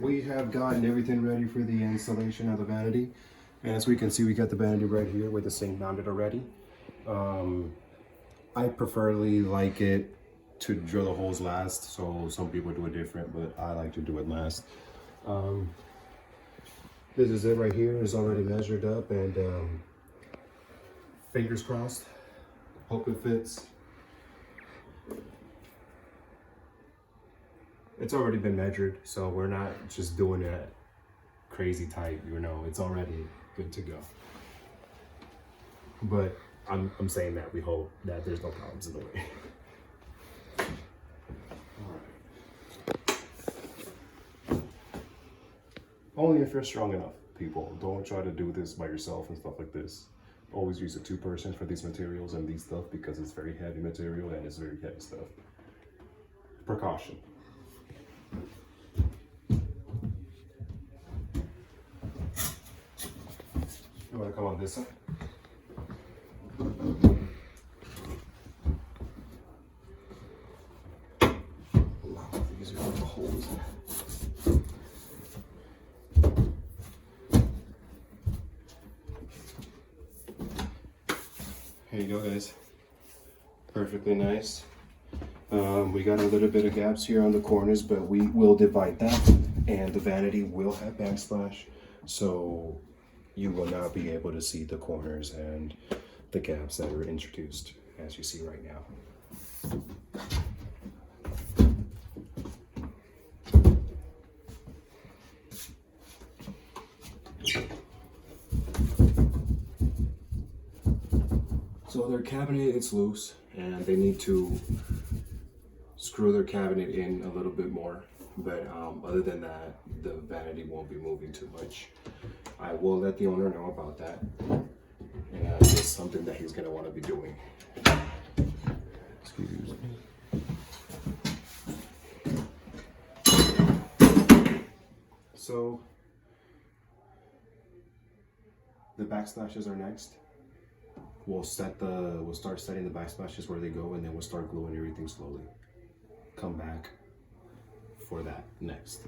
We have gotten everything ready for the installation of the vanity. As we can see, we got the vanity right here with the sink mounted already. I preferably like it to drill the holes last, so some people do it different, but I like to do it last. This is it right here. It's already measured up, and fingers crossed, hope it fits. It's already been measured, so we're not just doing it crazy tight, you know, it's already good to go. But I'm saying that we hope that there's no problems in the way. Only if you're strong enough, people. Don't try to do this by yourself and stuff like this. Always use a two-person for these materials and these stuff because it's very heavy material and it's very heavy stuff. Precaution. You want to come on this side? A lot easier with the holes. Here you go, guys. Perfectly nice. We got a little bit of gaps here on the corners, but we will divide that, and the vanity will have backsplash, so you will not be able to see the corners and the gaps that are introduced, as you see right now. So their cabinet is loose, and they need to screw their cabinet in a little bit more, but other than that, the vanity won't be moving too much. I will let the owner know about that, and it's something that he's going to want to be doing. Excuse me. So the backsplashes are next. We'll start setting the backsplashes where they go, and then we'll start gluing everything slowly. Come back for that next.